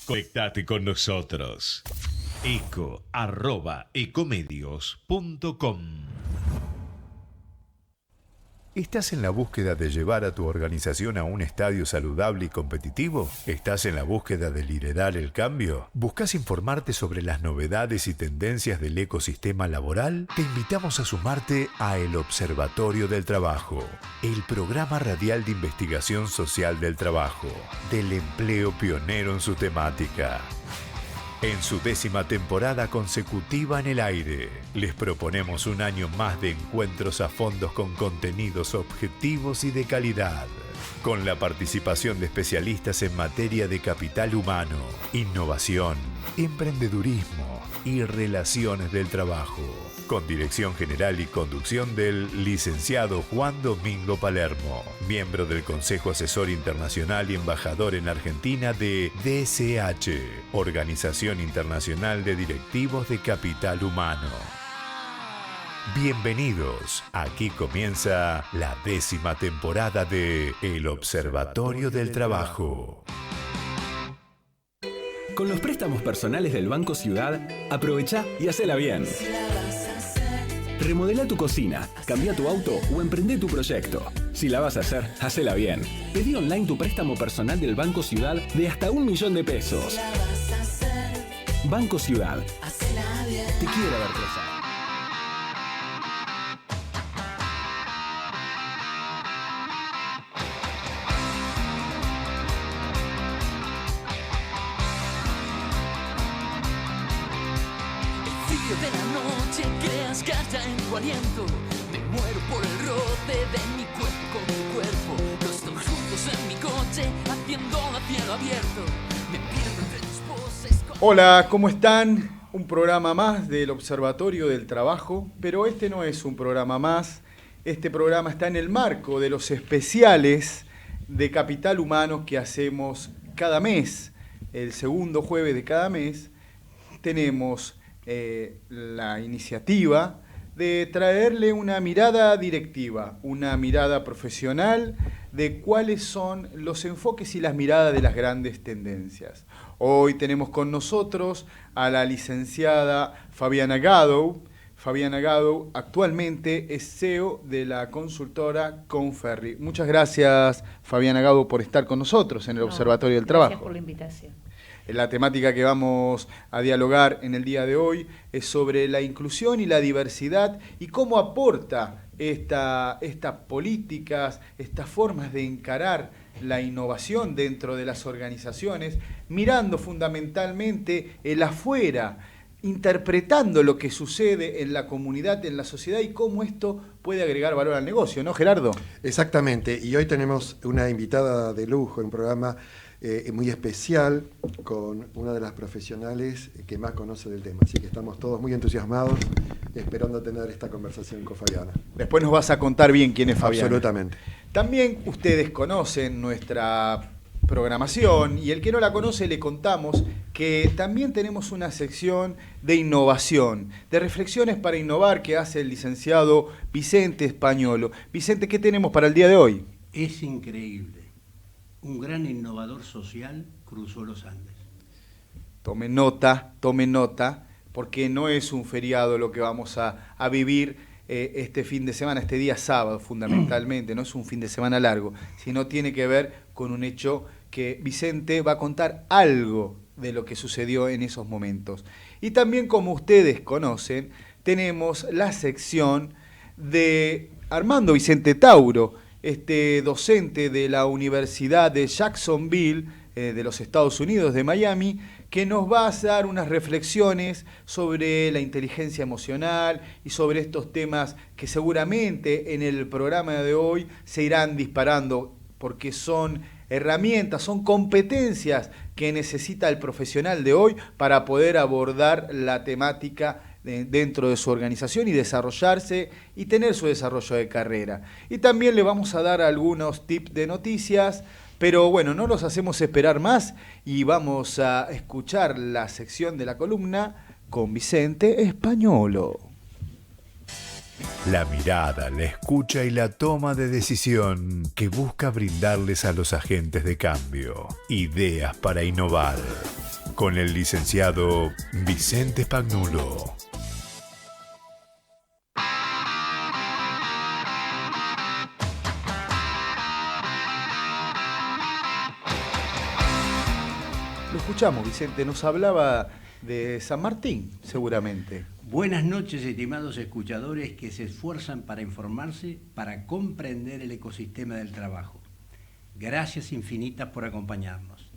Conectate con nosotros. eco@ecomedios.com. ¿Estás en la búsqueda de llevar a tu organización a un estadio saludable y competitivo? ¿Estás en la búsqueda de liderar el cambio? ¿Buscas informarte sobre las novedades y tendencias del ecosistema laboral? Te invitamos a sumarte a El Observatorio del Trabajo, el programa radial de investigación social del trabajo, del empleo pionero en su temática. En su 10ª temporada consecutiva en el aire, les proponemos un año más de encuentros a fondos con contenidos objetivos y de calidad, con la participación de especialistas en materia de capital humano, innovación, emprendedurismo y relaciones del trabajo, con dirección general y conducción del licenciado Juan Domingo Palermo, miembro del Consejo Asesor Internacional y embajador en Argentina de DSH, Organización Internacional de Directivos de Capital Humano. Bienvenidos, aquí comienza la 10ª temporada de El Observatorio del Trabajo. Con los préstamos personales del Banco Ciudad, aprovecha y hacela bien. Remodela tu cocina, cambia tu auto o emprende tu proyecto. Si la vas a hacer, hacela bien. Pedí online tu préstamo personal del Banco Ciudad de hasta $1.000.000 pesos. Banco Ciudad. Te quiere ver crecer. De la noche creas calla en tu aliento. Me muero por el roce de mi cuerpo con tu cuerpo. Los dos juntos en mi coche haciendo a cielo abierto. Me pierdo entre tus poses. Hola, ¿cómo están? Un programa más del Observatorio del Trabajo, pero este no es un programa más. Este programa está en el marco de los especiales de Capital Humano que hacemos cada mes. El segundo jueves de cada mes tenemos la iniciativa de traerle una mirada directiva, una mirada profesional de cuáles son los enfoques y las miradas de las grandes tendencias. Hoy tenemos con nosotros a la licenciada Fabiana Gadow. Fabiana Gadow actualmente es CEO de la consultora Conferri. Muchas gracias, Fabiana Gadow, por estar con nosotros en el Observatorio del Trabajo. Gracias por la invitación. La temática que vamos a dialogar en el día de hoy es sobre la inclusión y la diversidad y cómo aporta estas políticas, estas formas de encarar la innovación dentro de las organizaciones, mirando fundamentalmente el afuera, interpretando lo que sucede en la comunidad, en la sociedad y cómo esto puede agregar valor al negocio, ¿no, Gerardo? Exactamente, y hoy tenemos una invitada de lujo en un programa muy especial con una de las profesionales que más conoce del tema. Así que estamos todos muy entusiasmados esperando tener esta conversación con Fabiana. Después nos vas a contar bien quién es Fabiana. Absolutamente. También ustedes conocen nuestra programación y el que no la conoce le contamos que también tenemos una sección de innovación, de reflexiones para innovar que hace el licenciado Vicente Españolo. Vicente, ¿qué tenemos para el día de hoy? Es increíble. Un gran innovador social cruzó los Andes. Tome nota, porque no es un feriado lo que vamos a vivir este fin de semana, este día sábado fundamentalmente, no es un fin de semana largo, sino tiene que ver con un hecho que Vicente va a contar algo de lo que sucedió en esos momentos. Y también, como ustedes conocen, tenemos la sección de Armando Vicente Tauro, este docente de la Universidad de Jacksonville, de los Estados Unidos, de Miami, que nos va a dar unas reflexiones sobre la inteligencia emocional y sobre estos temas que seguramente en el programa de hoy se irán disparando porque son herramientas, son competencias que necesita el profesional de hoy para poder abordar la temática dentro de su organización y desarrollarse y tener su desarrollo de carrera. Y también le vamos a dar algunos tips de noticias, pero bueno, no los hacemos esperar más y vamos a escuchar la sección de la columna con Vicente Españolo. La mirada, la escucha y la toma de decisión que busca brindarles a los agentes de cambio ideas para innovar. con el licenciado Vicente Spagnuolo. Lo escuchamos, Vicente, nos hablaba de San Martín, seguramente. Buenas noches, estimados escuchadores que se esfuerzan para informarse, para comprender el ecosistema del trabajo. Gracias infinitas por acompañarnos.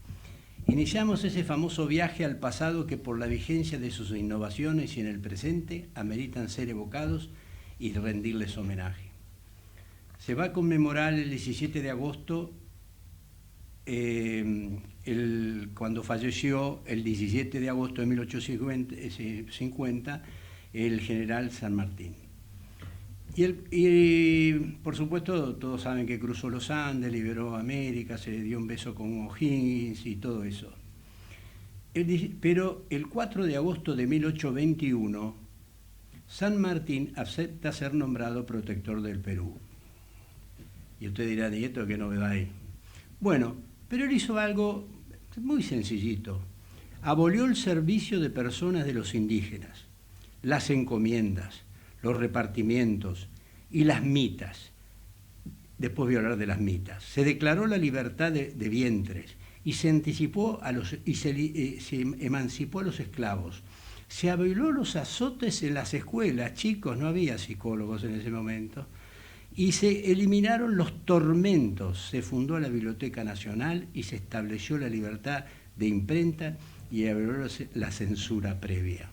Iniciamos ese famoso viaje al pasado que por la vigencia de sus innovaciones y en el presente ameritan ser evocados y rendirles homenaje. Se va a conmemorar el 17 de agosto cuando falleció el 17 de agosto de 1850 el general San Martín. Y por supuesto todos saben que cruzó los Andes, liberó América, se dio un beso con O'Higgins y todo eso. Pero el 4 de agosto de 1821 San Martín acepta ser nombrado protector del Perú. Y usted dirá, Nieto, ¿qué novedad hay? Bueno, pero él hizo algo muy sencillito. Abolió el servicio de personas de los indígenas, las encomiendas, los repartimientos y las mitas. Después voy a hablar de las mitas. Se declaró la libertad de vientres y se anticipó se emancipó a los esclavos. Se abolió los azotes en las escuelas, chicos, no había psicólogos en ese momento. Y se eliminaron los tormentos, se fundó la Biblioteca Nacional y se estableció la libertad de imprenta y abolió la censura previa.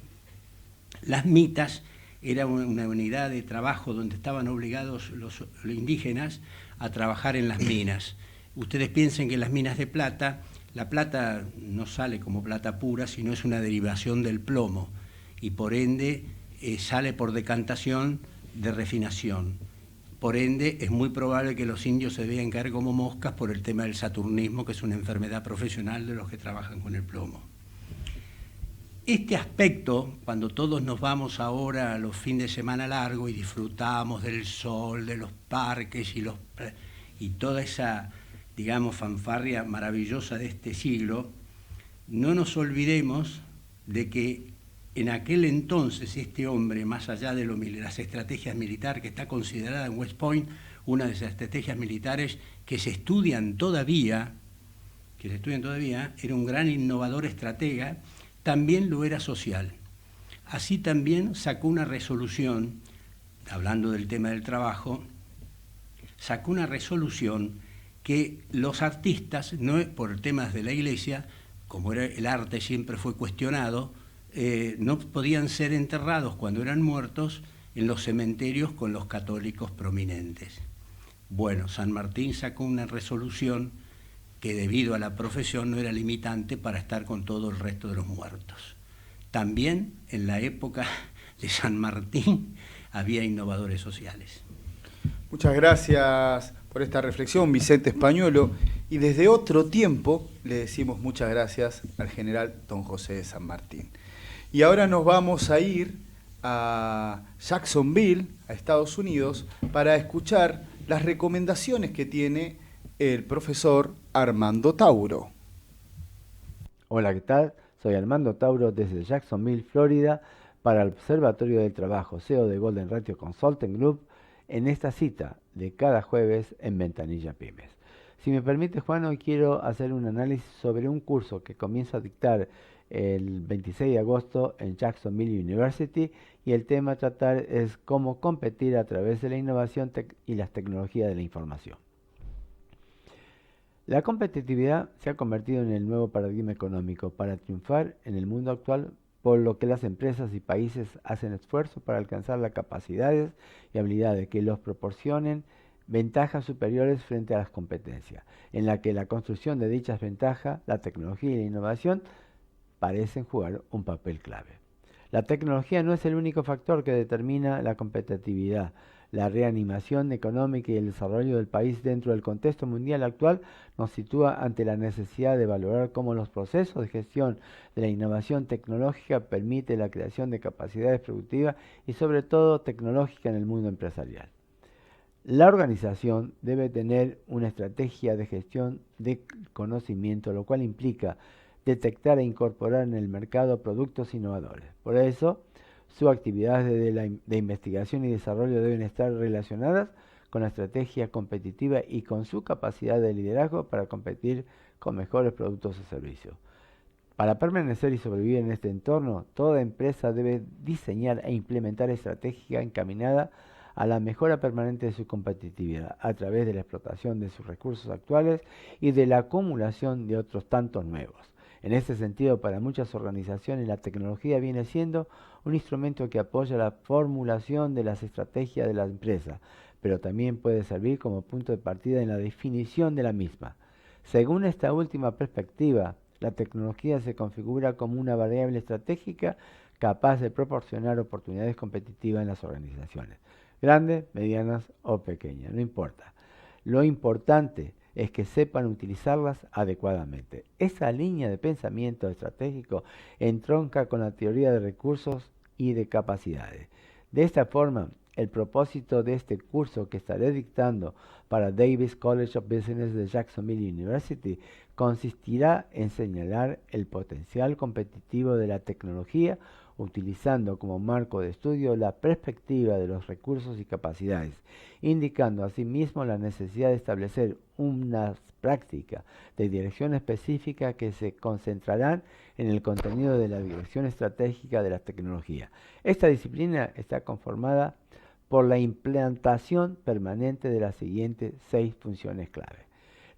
Las mitas era una unidad de trabajo donde estaban obligados los indígenas a trabajar en las minas. Ustedes piensen que en las minas de plata, la plata no sale como plata pura, sino es una derivación del plomo y por ende sale por decantación de refinación. Por ende, es muy probable que los indios se vean caer como moscas por el tema del saturnismo, que es una enfermedad profesional de los que trabajan con el plomo. Este aspecto, cuando todos nos vamos ahora a los fines de semana largos y disfrutamos del sol, de los parques y toda esa, digamos, fanfarria maravillosa de este siglo, no nos olvidemos de que en aquel entonces este hombre, más allá de las estrategias militares, que está considerada en West Point una de esas estrategias militares que se estudian todavía, era un gran innovador estratega, también lo era social. Así también sacó una resolución, hablando del tema del trabajo, sacó una resolución que los artistas, no por temas de la iglesia, como era el arte siempre fue cuestionado, no podían ser enterrados cuando eran muertos en los cementerios con los católicos prominentes. Bueno, San Martín sacó una resolución que debido a la profesión no era limitante para estar con todo el resto de los muertos. También en la época de San Martín había innovadores sociales. Muchas gracias por esta reflexión, Vicente Spagnuolo. Y desde otro tiempo le decimos muchas gracias al general don José de San Martín. Y ahora nos vamos a ir a Jacksonville, a Estados Unidos, para escuchar las recomendaciones que tiene el profesor Armando Tauro. Hola, ¿qué tal? Soy Armando Tauro desde Jacksonville, Florida, para el Observatorio del Trabajo, CEO de Golden Ratio Consulting Group, en esta cita de cada jueves en Ventanilla Pymes. Si me permite, Juan, hoy quiero hacer un análisis sobre un curso que comienzo a dictar el 26 de agosto en Jacksonville University, y el tema a tratar es cómo competir a través de la innovación y las tecnologías de la información. La competitividad se ha convertido en el nuevo paradigma económico para triunfar en el mundo actual, por lo que las empresas y países hacen esfuerzo para alcanzar las capacidades y habilidades que los proporcionen ventajas superiores frente a las competencias, en la que la construcción de dichas ventajas, la tecnología y la innovación parecen jugar un papel clave. La tecnología no es el único factor que determina la competitividad. La reanimación económica y el desarrollo del país dentro del contexto mundial actual nos sitúa ante la necesidad de valorar cómo los procesos de gestión de la innovación tecnológica permiten la creación de capacidades productivas y sobre todo tecnológicas en el mundo empresarial. La organización debe tener una estrategia de gestión de conocimiento, lo cual implica detectar e incorporar en el mercado productos innovadores. Por eso, sus actividades de investigación y desarrollo deben estar relacionadas con la estrategia competitiva y con su capacidad de liderazgo para competir con mejores productos o servicios. Para permanecer y sobrevivir en este entorno, toda empresa debe diseñar e implementar estrategias encaminadas a la mejora permanente de su competitividad a través de la explotación de sus recursos actuales y de la acumulación de otros tantos nuevos. En este sentido, para muchas organizaciones, la tecnología viene siendo un instrumento que apoya la formulación de las estrategias de la empresa, pero también puede servir como punto de partida en la definición de la misma. Según esta última perspectiva, la tecnología se configura como una variable estratégica capaz de proporcionar oportunidades competitivas en las organizaciones, grandes, medianas o pequeñas, no importa. Lo importante es que sepan utilizarlas adecuadamente. Esa línea de pensamiento estratégico entronca con la teoría de recursos y de capacidades. De esta forma, el propósito de este curso que estaré dictando para Davis College of Business de Jacksonville University consistirá en señalar el potencial competitivo de la tecnología utilizando como marco de estudio la perspectiva de los recursos y capacidades, indicando asimismo la necesidad de establecer unas prácticas de dirección específica que se concentrarán en el contenido de la dirección estratégica de la tecnología. Esta disciplina está conformada por la implantación permanente de las siguientes 6 funciones clave.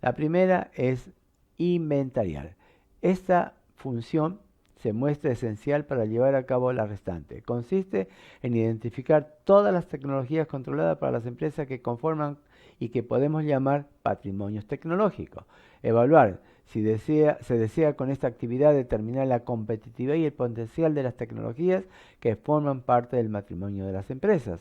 La primera es inventariar. Esta función se muestra esencial para llevar a cabo la restante. Consiste en identificar todas las tecnologías controladas para las empresas que conforman y que podemos llamar patrimonios tecnológicos. Evaluar si se desea con esta actividad determinar la competitividad y el potencial de las tecnologías que forman parte del patrimonio de las empresas.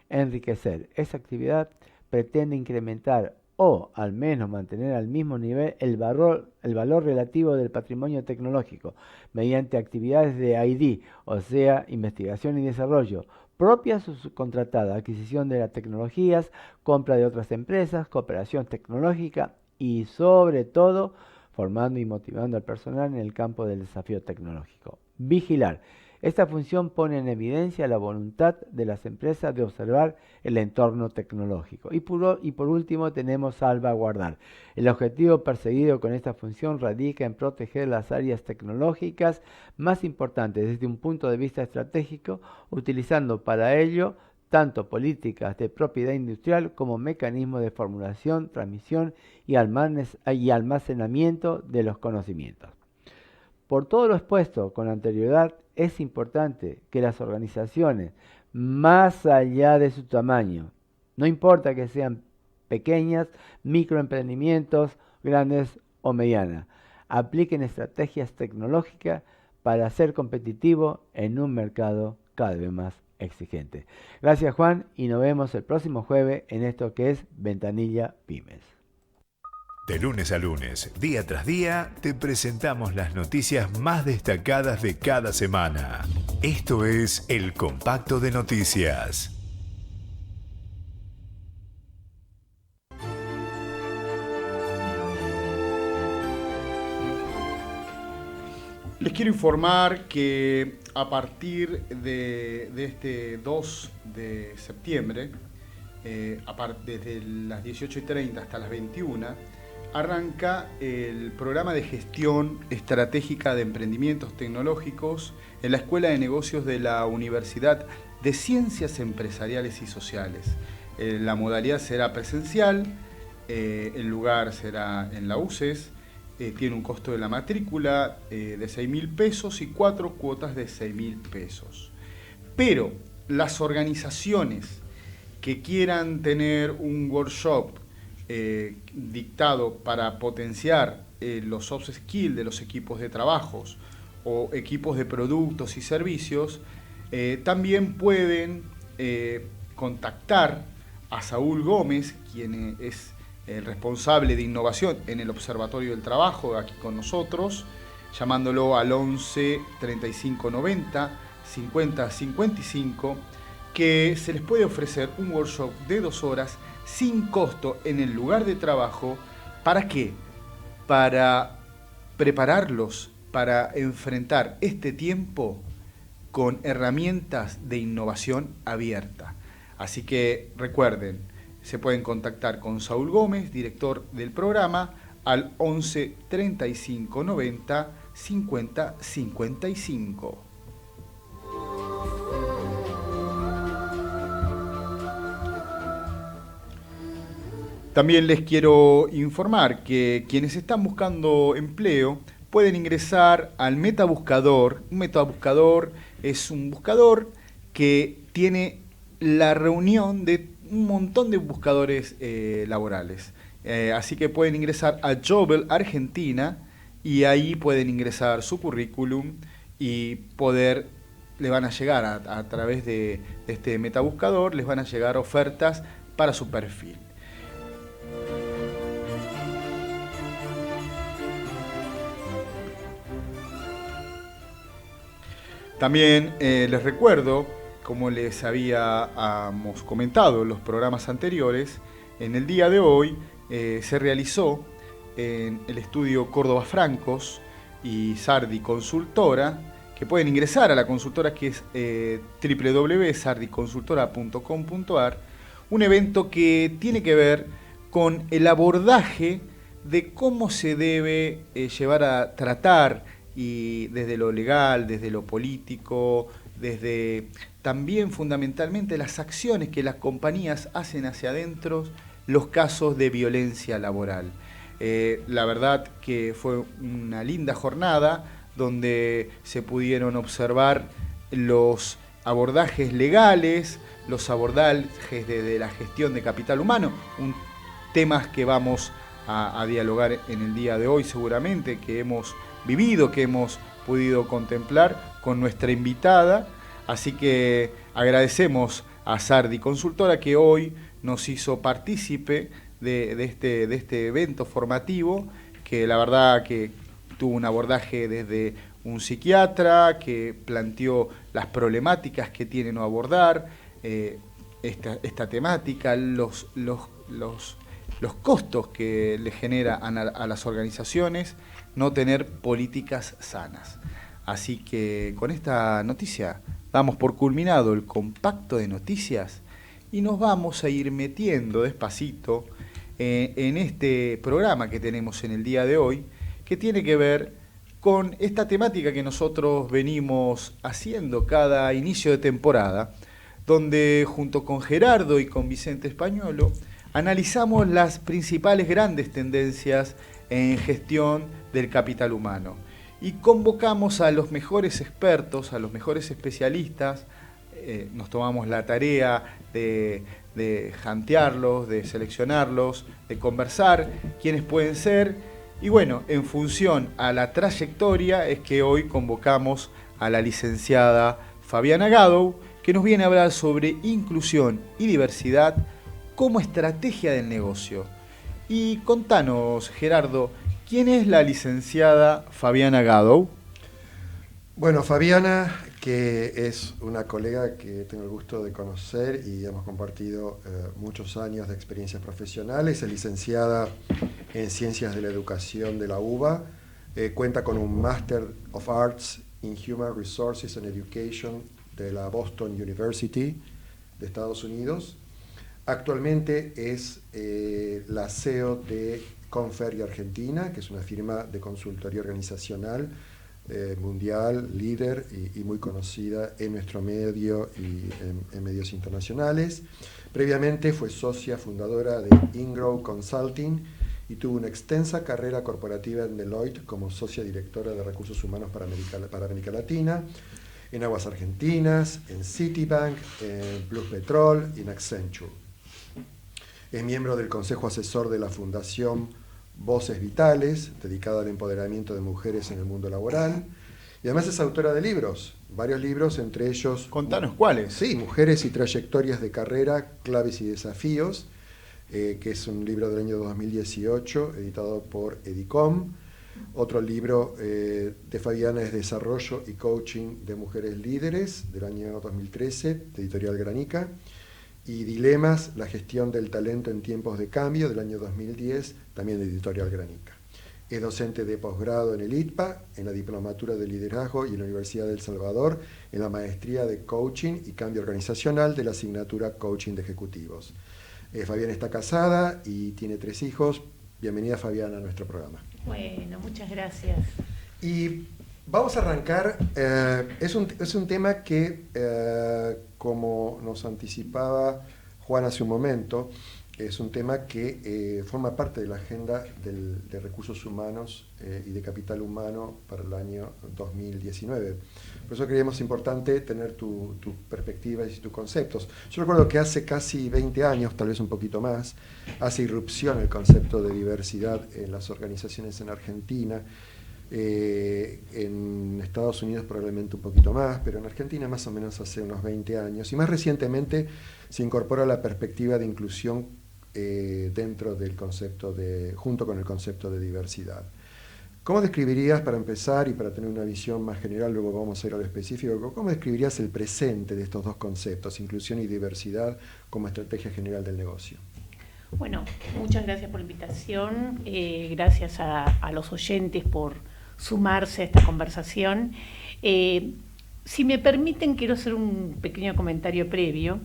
Enriquecer. Esta actividad pretende incrementar o al menos mantener al mismo nivel el valor relativo del patrimonio tecnológico mediante actividades de ID, o sea, investigación y desarrollo, propias o subcontratadas, adquisición de las tecnologías, compra de otras empresas, cooperación tecnológica y sobre todo formando y motivando al personal en el campo del desafío tecnológico. Vigilar. Esta función pone en evidencia la voluntad de las empresas de observar el entorno tecnológico. Y por último tenemos salvaguardar. El objetivo perseguido con esta función radica en proteger las áreas tecnológicas más importantes desde un punto de vista estratégico, utilizando para ello tanto políticas de propiedad industrial como mecanismos de formulación, transmisión y almacenamiento de los conocimientos. Por todo lo expuesto con anterioridad, es importante que las organizaciones, más allá de su tamaño, no importa que sean pequeñas, microemprendimientos, grandes o medianas, apliquen estrategias tecnológicas para ser competitivos en un mercado cada vez más exigente. Gracias, Juan, y nos vemos el próximo jueves en esto que es Ventanilla Pymes. De lunes a lunes, día tras día, te presentamos las noticias más destacadas de cada semana. Esto es El Compacto de Noticias. Les quiero informar que a partir de este 2 de septiembre, desde las 18:30 hasta las 21, arranca el programa de gestión estratégica de emprendimientos tecnológicos en la Escuela de Negocios de la Universidad de Ciencias Empresariales y Sociales. La modalidad será presencial, el lugar será en la UCES, tiene un costo de la matrícula de 6.000 pesos y 4 cuotas de 6.000 pesos. Pero las organizaciones que quieran tener un workshop dictado para potenciar los soft skills de los equipos de trabajos o equipos de productos y servicios, también pueden contactar a Saúl Gómez, quien es el responsable de innovación en el Observatorio del Trabajo, aquí con nosotros, llamándolo al 11 35 90 50 55, que se les puede ofrecer un workshop de 2 horas sin costo en el lugar de trabajo. ¿Para qué? Para prepararlos para enfrentar este tiempo con herramientas de innovación abierta. Así que recuerden, se pueden contactar con Saúl Gómez, director del programa, al 11 35 90 50 55. También les quiero informar que quienes están buscando empleo pueden ingresar al Metabuscador. Un Metabuscador es un buscador que tiene la reunión de un montón de buscadores laborales. Así que pueden ingresar a Jobel Argentina y ahí pueden ingresar su currículum y le van a llegar a través de este Metabuscador, les van a llegar ofertas para su perfil. También les recuerdo, como les habíamos comentado en los programas anteriores, en el día de hoy se realizó en el estudio Córdoba Francos y Sardi Consultora, que pueden ingresar a la consultora que es www.sardiconsultora.com.ar, un evento que tiene que ver con el abordaje de cómo se debe llevar a tratar, y desde lo legal, desde lo político, desde también fundamentalmente las acciones que las compañías hacen hacia adentro, los casos de violencia laboral. La verdad que fue una linda jornada donde se pudieron observar los abordajes legales, los abordajes de la gestión de capital humano, temas que vamos a dialogar en el día de hoy seguramente, que hemos vivido, que hemos podido contemplar con nuestra invitada. Así que agradecemos a Sardi Consultora que hoy nos hizo partícipe de este evento formativo, que la verdad que tuvo un abordaje desde un psiquiatra que planteó las problemáticas que tienen a abordar esta temática, los costos que le genera a las organizaciones no tener políticas sanas. Así que con esta noticia damos por culminado el compacto de noticias y nos vamos a ir metiendo despacito en este programa que tenemos en el día de hoy, que tiene que ver con esta temática que nosotros venimos haciendo cada inicio de temporada, donde junto con Gerardo y con Vicente Españolo analizamos las principales grandes tendencias en gestión del capital humano y convocamos a los mejores expertos, a los mejores especialistas. Nos tomamos la tarea de jantearlos, de seleccionarlos, de conversar quiénes pueden ser, y bueno, en función a la trayectoria es que hoy convocamos a la licenciada Fabiana Gadow, que nos viene a hablar sobre inclusión y diversidad como estrategia del negocio. Y contanos, Gerardo, ¿quién es la licenciada Fabiana Gadow? Bueno, Fabiana, que es una colega que tengo el gusto de conocer y hemos compartido muchos años de experiencias profesionales, es licenciada en Ciencias de la Educación de la UBA, cuenta con un Master of Arts in Human Resources and Education de la Boston University de Estados Unidos. Actualmente es la CEO de Conferri Argentina, que es una firma de consultoría organizacional mundial, líder y muy conocida en nuestro medio y en medios internacionales. Previamente fue socia fundadora de Ingrow Consulting y tuvo una extensa carrera corporativa en Deloitte como socia directora de recursos humanos para América Latina, en Aguas Argentinas, en Citibank, en Plus Petrol y en Accenture. Es miembro del Consejo Asesor de la Fundación Voces Vitales, dedicada al empoderamiento de mujeres en el mundo laboral, y además es autora de libros, varios libros, entre ellos... Contanos cuáles. Sí, Mujeres y Trayectorias de Carrera, Claves y Desafíos, que es un libro del año 2018, editado por Edicom. Otro libro de Fabiana es Desarrollo y Coaching de Mujeres Líderes, del año 2013, de Editorial Granica. Y Dilemas, la gestión del talento en tiempos de cambio, del año 2010, también de Editorial Granica. Es docente de posgrado en el ITPA, en la Diplomatura de Liderazgo y en la Universidad de El Salvador, en la Maestría de Coaching y Cambio Organizacional de la asignatura Coaching de Ejecutivos. Fabiana está casada y tiene 3 hijos. Bienvenida, Fabiana, a nuestro programa. Bueno, muchas gracias. Y vamos a arrancar. Es un tema que, como nos anticipaba Juan hace un momento, es un tema que forma parte de la agenda de recursos humanos y de capital humano para el año 2019. Por eso creíamos importante tener tus perspectivas y tus conceptos. Yo recuerdo que hace casi 20 años, tal vez un poquito más, hace irrupción el concepto de diversidad en las organizaciones en Argentina. En Estados Unidos probablemente un poquito más, pero en Argentina más o menos hace unos 20 años. Y más recientemente se incorpora la perspectiva de inclusión dentro del concepto junto con el concepto de diversidad. ¿Cómo describirías, para empezar y para tener una visión más general, luego vamos a ir a lo específico, cómo describirías el presente de estos dos conceptos, inclusión y diversidad, como estrategia general del negocio? Bueno, muchas gracias por la invitación, gracias a los oyentes por sumarse a esta conversación. Si me permiten, quiero hacer un pequeño comentario previo,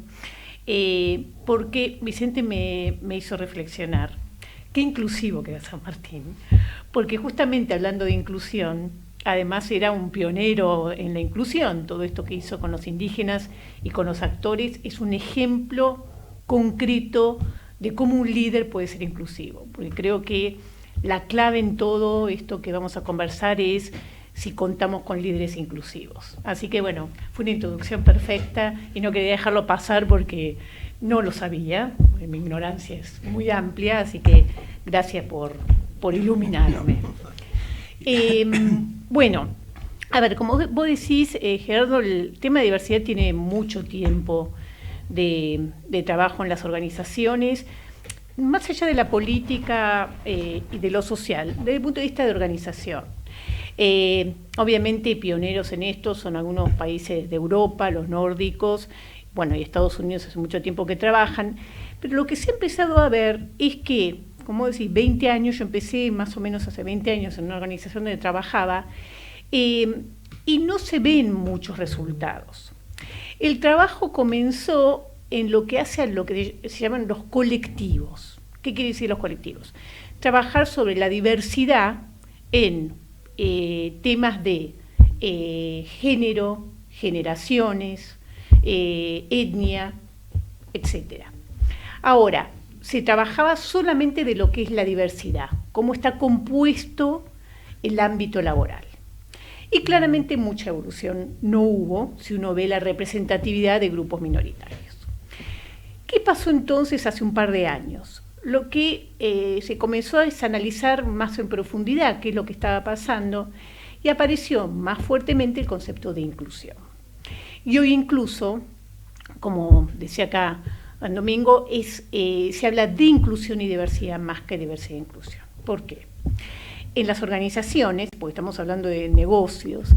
porque Vicente me hizo reflexionar. Qué inclusivo que era San Martín, porque justamente hablando de inclusión, además era un pionero en la inclusión. Todo esto que hizo con los indígenas y con los actores es un ejemplo concreto de cómo un líder puede ser inclusivo, porque creo que la clave en todo esto que vamos a conversar es si contamos con líderes inclusivos. Así que bueno, fue una introducción perfecta y no quería dejarlo pasar porque no lo sabía, mi ignorancia es muy amplia, así que gracias por iluminarme. Bueno, a ver, como vos decís, Gerardo, el tema de diversidad tiene mucho tiempo de trabajo en las organizaciones, más allá de la política y de lo social, desde el punto de vista de organización. Obviamente pioneros en esto son algunos países de Europa, los nórdicos, bueno, y Estados Unidos hace mucho tiempo que trabajan, pero lo que se ha empezado a ver es que, como decís, 20 años, yo empecé más o menos hace 20 años en una organización donde trabajaba, y no se ven muchos resultados. El trabajo comenzó en lo que hace a lo que se llaman los colectivos. ¿Qué quiere decir los colectivos? Trabajar sobre la diversidad en temas de género, generaciones, etnia, etc. Ahora, se trabajaba solamente de lo que es la diversidad, cómo está compuesto el ámbito laboral. Y claramente mucha evolución no hubo si uno ve la representatividad de grupos minoritarios. ¿Qué pasó entonces hace un par de años? Lo que se comenzó es analizar más en profundidad qué es lo que estaba pasando y apareció más fuertemente el concepto de inclusión. Y hoy incluso, como decía acá Juan Domingo, se habla de inclusión y diversidad más que diversidad e inclusión. ¿Por qué? En las organizaciones, porque estamos hablando de negocios,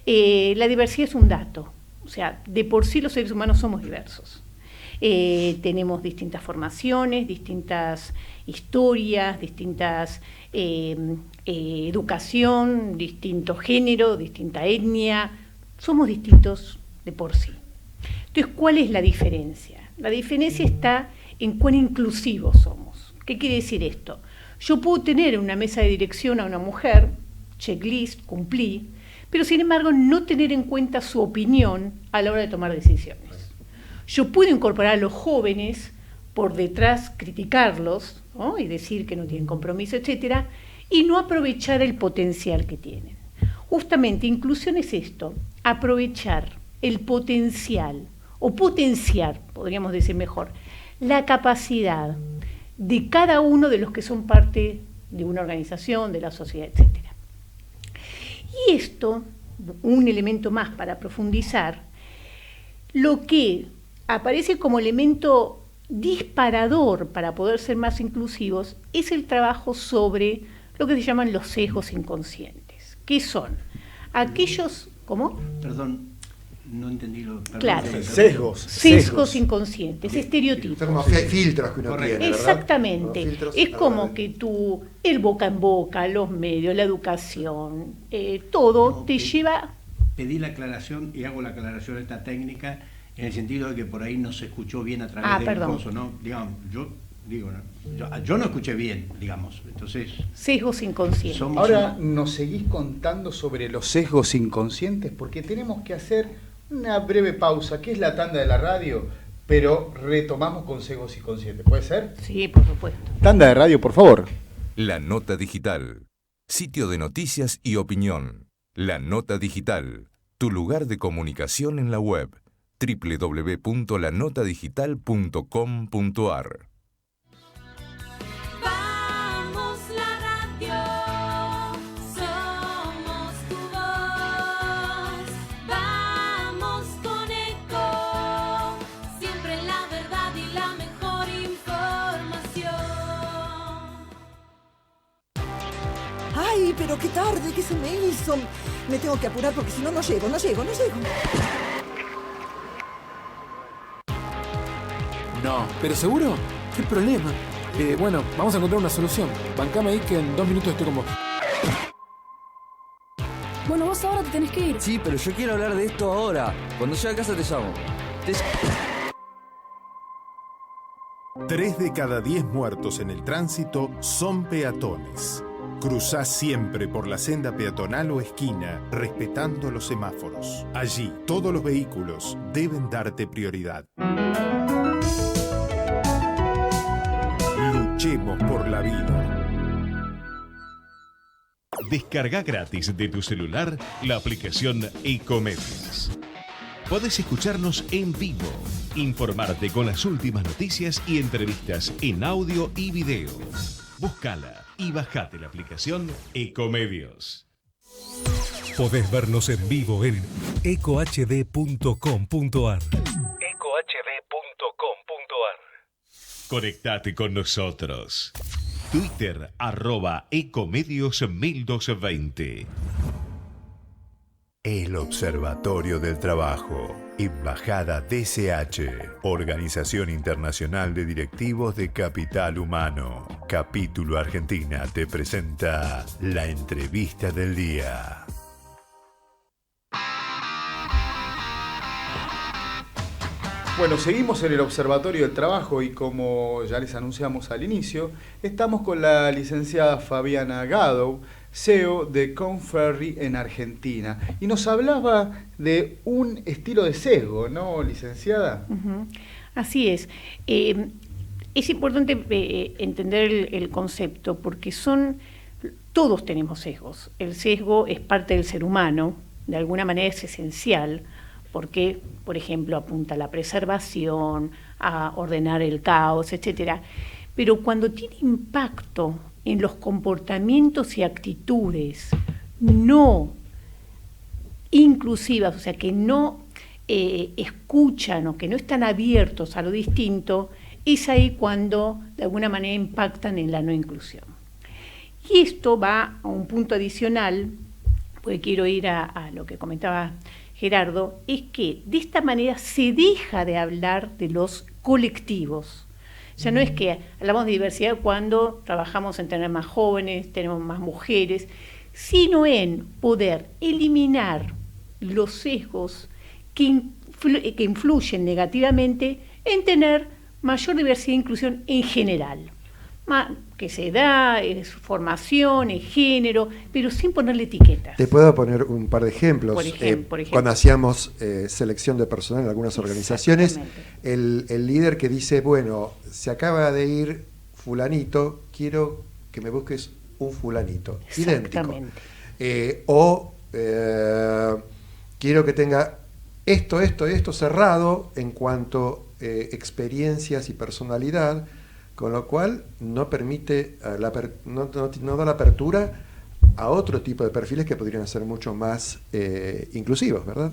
la diversidad es un dato. O sea, de por sí los seres humanos somos diversos. Tenemos distintas formaciones, distintas historias, distintas educación, distinto género, distinta etnia. Somos distintos de por sí. Entonces, ¿cuál es la diferencia? La diferencia está en cuán inclusivos somos. ¿Qué quiere decir esto? Yo puedo tener en una mesa de dirección a una mujer, checklist, cumplí, pero sin embargo no tener en cuenta su opinión a la hora de tomar decisiones. Yo puedo incorporar a los jóvenes, por detrás criticarlos, ¿no? Y decir que no tienen compromiso, etcétera, y no aprovechar el potencial que tienen. Justamente inclusión es esto, aprovechar el potencial, o potenciar, podríamos decir mejor, la capacidad de cada uno de los que son parte de una organización, de la sociedad, etcétera. Y esto, un elemento más para profundizar, lo que aparece como elemento disparador para poder ser más inclusivos es el trabajo sobre lo que se llaman los sesgos inconscientes, que son aquellos... ¿Cómo? Perdón, No entendí lo. Claro. Sesgos inconscientes, estereotipos. Son como filtros que uno tiene, ¿verdad? Exactamente. Es como que el boca en boca, los medios, la educación, todo te lleva... Pedí la aclaración y hago la aclaración de esta técnica en el sentido de que por ahí no se escuchó bien a través del coso, ¿no? Digamos, yo no escuché bien, digamos. Entonces, sesgos inconscientes. Ahora nos seguís contando sobre los sesgos inconscientes porque tenemos que hacer una breve pausa, que es la tanda de la radio, pero retomamos con sesgos inconscientes. ¿Puede ser? Sí, por supuesto. Tanda de radio, por favor. La Nota Digital, sitio de noticias y opinión. La Nota Digital, tu lugar de comunicación en la web. www.lanotadigital.com.ar. Vamos la radio, somos tu voz. Vamos con Eco, siempre la verdad y la mejor información. ¡Ay, pero qué tarde! ¿Qué se me hizo? Me tengo que apurar porque si no, no llego. No. ¿Pero seguro? ¿Qué problema? Bueno, vamos a encontrar una solución. Bancame ahí que en 2 minutos estoy con vos. Bueno, vos ahora te tenés que ir. Sí, pero yo quiero hablar de esto ahora. Cuando llegue a casa te llamo. 3 de cada 10 muertos en el tránsito son peatones. Cruzá siempre por la senda peatonal o esquina, respetando los semáforos. Allí, todos los vehículos deben darte prioridad. Luchemos por la vida. Descarga gratis de tu celular la aplicación Ecomedios. Podés escucharnos en vivo, informarte con las últimas noticias y entrevistas en audio y video. Búscala y bajate la aplicación Ecomedios. Podés vernos en vivo en ecohd.com.ar. Conectate con nosotros. Twitter @Ecomedios1220. El Observatorio del Trabajo, Embajada DCH, Organización Internacional de Directivos de Capital Humano, Capítulo Argentina, te presenta la entrevista del día. Bueno, seguimos en el Observatorio del Trabajo y como ya les anunciamos al inicio, estamos con la licenciada Fabiana Gadow, CEO de Conferry en Argentina. Y nos hablaba de un estilo de sesgo, ¿no, licenciada? Así es. Es importante entender el concepto porque todos tenemos sesgos. El sesgo es parte del ser humano, de alguna manera es esencial, porque, por ejemplo, apunta a la preservación, a ordenar el caos, etcétera. Pero cuando tiene impacto en los comportamientos y actitudes no inclusivas, o sea, que no escuchan o que no están abiertos a lo distinto, es ahí cuando de alguna manera impactan en la no inclusión. Y esto va a un punto adicional, porque quiero ir a lo que comentaba Gerardo, es que de esta manera se deja de hablar de los colectivos. Ya no es que hablamos de diversidad cuando trabajamos en tener más jóvenes, tenemos más mujeres, sino en poder eliminar los sesgos que influyen negativamente en tener mayor diversidad e inclusión en general. Que se da, es formación, es género, pero sin ponerle etiquetas. Te puedo poner un par de ejemplos. Por ejemplo. Cuando hacíamos selección de personal en algunas organizaciones, el líder que dice, bueno, se acaba de ir fulanito, quiero que me busques un fulanito, idéntico. Quiero que tenga esto cerrado en cuanto experiencias y personalidad, con lo cual no permite, no da la apertura a otro tipo de perfiles que podrían ser mucho más inclusivos, ¿verdad?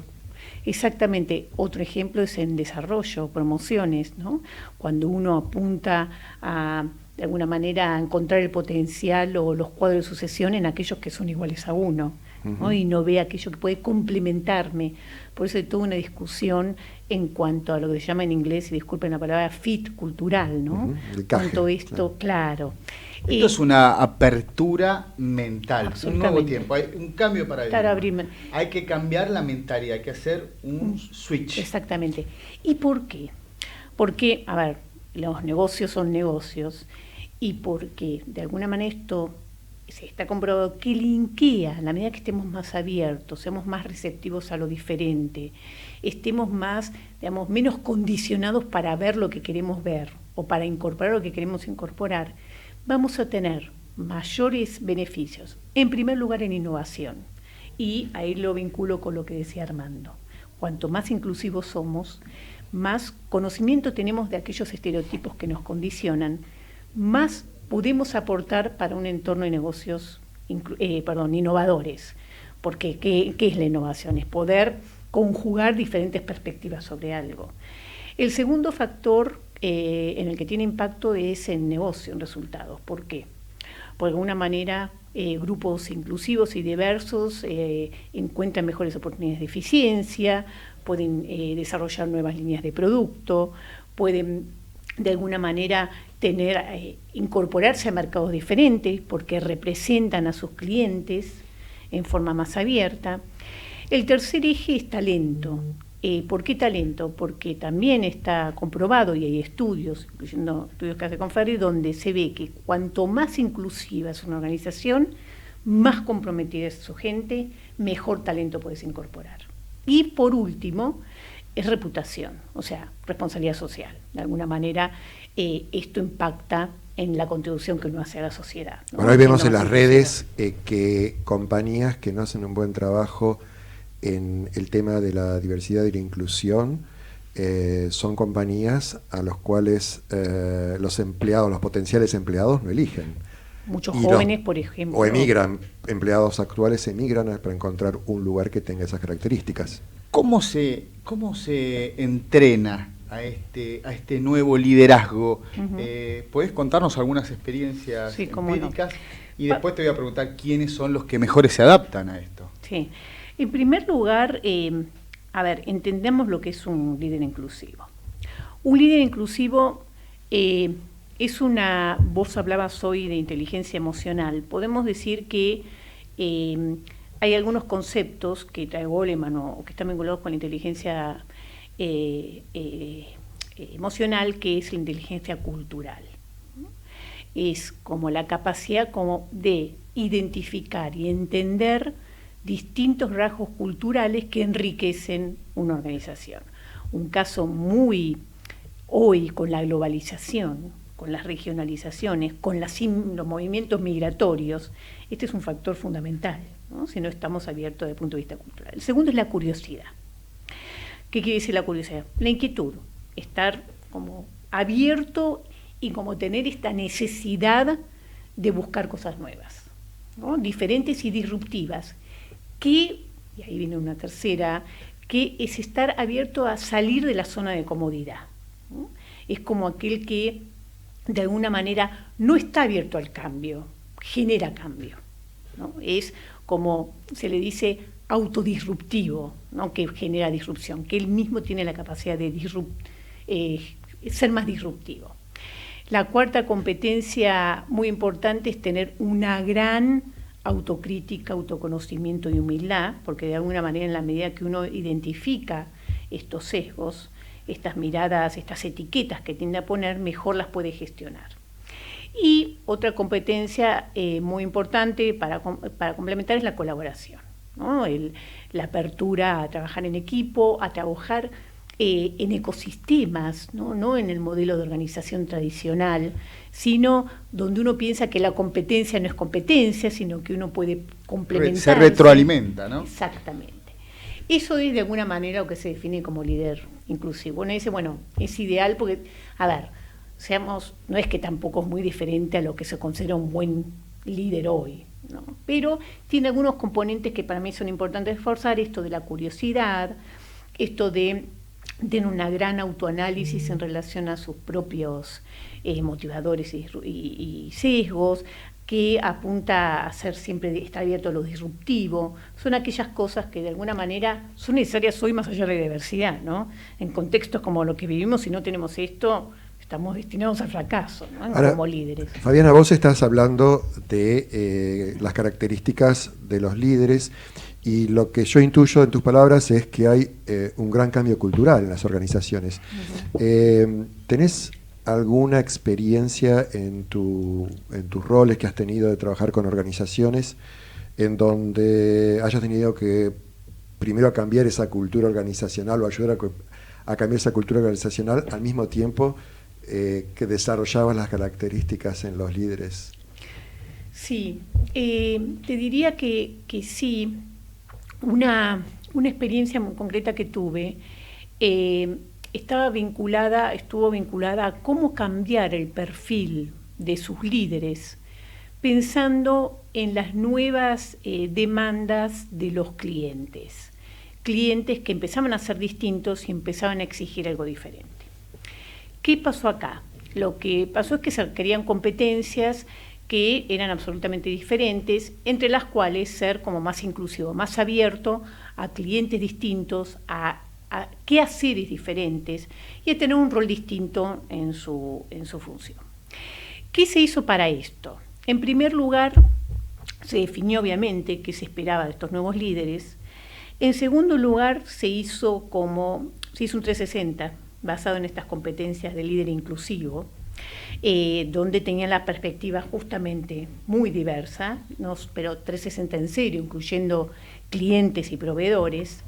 Exactamente. Otro ejemplo es en desarrollo, promociones, ¿no? Cuando uno apunta de alguna manera a encontrar el potencial o los cuadros de sucesión en aquellos que son iguales a uno. ¿no? Y no ve aquello que puede complementarme. Por eso hay toda una discusión en cuanto a lo que se llama en inglés, y disculpen la palabra, fit cultural, ¿no? Cuanto esto, claro. Esto es una apertura mental, un nuevo tiempo, hay un cambio para vivir. Hay que cambiar la mentalidad, hay que hacer un switch. Exactamente. ¿Y por qué? Porque, a ver, los negocios son negocios, y porque de alguna manera esto se está comprobado que linkea, a la medida que estemos más abiertos, seamos más receptivos a lo diferente, estemos más, digamos, menos condicionados para ver lo que queremos ver o para incorporar lo que queremos incorporar, vamos a tener mayores beneficios. En primer lugar, en innovación. Y ahí lo vinculo con lo que decía Armando. Cuanto más inclusivos somos, más conocimiento tenemos de aquellos estereotipos que nos condicionan, más podemos aportar para un entorno de negocios innovadores. Porque, ¿qué es la innovación? Es poder conjugar diferentes perspectivas sobre algo. El segundo factor en el que tiene impacto es en negocio, en resultados. ¿Por qué? Porque de alguna manera grupos inclusivos y diversos encuentran mejores oportunidades de eficiencia, pueden desarrollar nuevas líneas de producto, pueden de alguna manera incorporarse a mercados diferentes porque representan a sus clientes en forma más abierta. El tercer eje es talento. ¿Por qué talento? Porque también está comprobado, y hay estudios, incluyendo estudios que hace Conferri, donde se ve que cuanto más inclusiva es una organización, más comprometida es su gente, mejor talento puedes incorporar. Y por último, es reputación, o sea, responsabilidad social. De alguna manera, esto impacta en la contribución que uno hace a la sociedad, ¿no? Bueno, hoy vemos en las redes que compañías que no hacen un buen trabajo en el tema de la diversidad y la inclusión son compañías a los cuales los empleados, los potenciales empleados no eligen. Muchos jóvenes, por ejemplo. O emigran, empleados actuales emigran para encontrar un lugar que tenga esas características. ¿Cómo se entrena a este nuevo liderazgo? ¿Podés contarnos algunas experiencias empíricas? No. Y después te voy a preguntar quiénes son los que mejores se adaptan a esto. Sí. En primer lugar, entendemos lo que es un líder inclusivo. Un líder inclusivo es vos hablabas hoy de inteligencia emocional. Podemos decir que hay algunos conceptos que trae Goleman o que están vinculados con la inteligencia emocional, que es la inteligencia cultural. Es como la capacidad de identificar y entender distintos rasgos culturales que enriquecen una organización. Un caso muy hoy con la globalización, con las regionalizaciones, con los movimientos migratorios, este es un factor fundamental, ¿no? Si no estamos abiertos desde el punto de vista cultural. El segundo es la curiosidad. ¿Qué quiere decir la curiosidad? La inquietud, estar como abierto y como tener esta necesidad de buscar cosas nuevas, ¿no? Diferentes y disruptivas, y ahí viene una tercera, que es estar abierto a salir de la zona de comodidad, ¿no? Es como aquel que de alguna manera no está abierto al cambio, genera cambio, ¿no? Es como se le dice autodisruptivo, ¿no? Que genera disrupción, que él mismo tiene la capacidad de ser más disruptivo. La cuarta competencia muy importante es tener una gran autocrítica, autoconocimiento y humildad, porque de alguna manera en la medida que uno identifica estos sesgos, estas miradas, estas etiquetas que tiende a poner, mejor las puede gestionar. Y otra competencia muy importante para complementar es la colaboración, ¿no? La apertura a trabajar en equipo, a trabajar en ecosistemas, ¿no? No en el modelo de organización tradicional, sino donde uno piensa que la competencia no es competencia, sino que uno puede complementar. Se retroalimenta, ¿no? Exactamente. Eso es de alguna manera lo que se define como líder inclusivo. Uno dice, bueno, es ideal porque, no es que tampoco es muy diferente a lo que se considera un buen líder hoy, ¿no? Pero tiene algunos componentes que para mí son importantes reforzar, esto de la curiosidad, esto de tener una gran autoanálisis en relación a sus propios motivadores y sesgos, que apunta a ser siempre, estar abierto a lo disruptivo, son aquellas cosas que de alguna manera son necesarias hoy más allá de la diversidad, ¿no? En contextos como lo que vivimos, si no tenemos esto, estamos destinados al fracaso, ¿no? Ahora, como líderes. Fabiana, vos estás hablando de las características de los líderes y lo que yo intuyo en tus palabras es que hay un gran cambio cultural en las organizaciones. ¿Tenés alguna experiencia en tus roles que has tenido de trabajar con organizaciones en donde hayas tenido que primero cambiar esa cultura organizacional o ayudar a cambiar esa cultura organizacional al mismo tiempo que desarrollabas las características en los líderes? Sí, te diría que sí. Una experiencia muy concreta que tuve estuvo vinculada a cómo cambiar el perfil de sus líderes, pensando en las nuevas demandas de los clientes que empezaban a ser distintos y empezaban a exigir algo diferente. ¿Qué pasó acá? Lo que pasó es que se requerían competencias que eran absolutamente diferentes, entre las cuales ser como más inclusivo, más abierto a clientes distintos, a quehaceres diferentes y a tener un rol distinto en su función. ¿Qué se hizo para esto? En primer lugar, se definió obviamente qué se esperaba de estos nuevos líderes. En segundo lugar, se hizo un 360 basado en estas competencias de líder inclusivo, donde tenían la perspectiva justamente muy diversa, ¿no? Pero 360 en serio, incluyendo clientes y proveedores.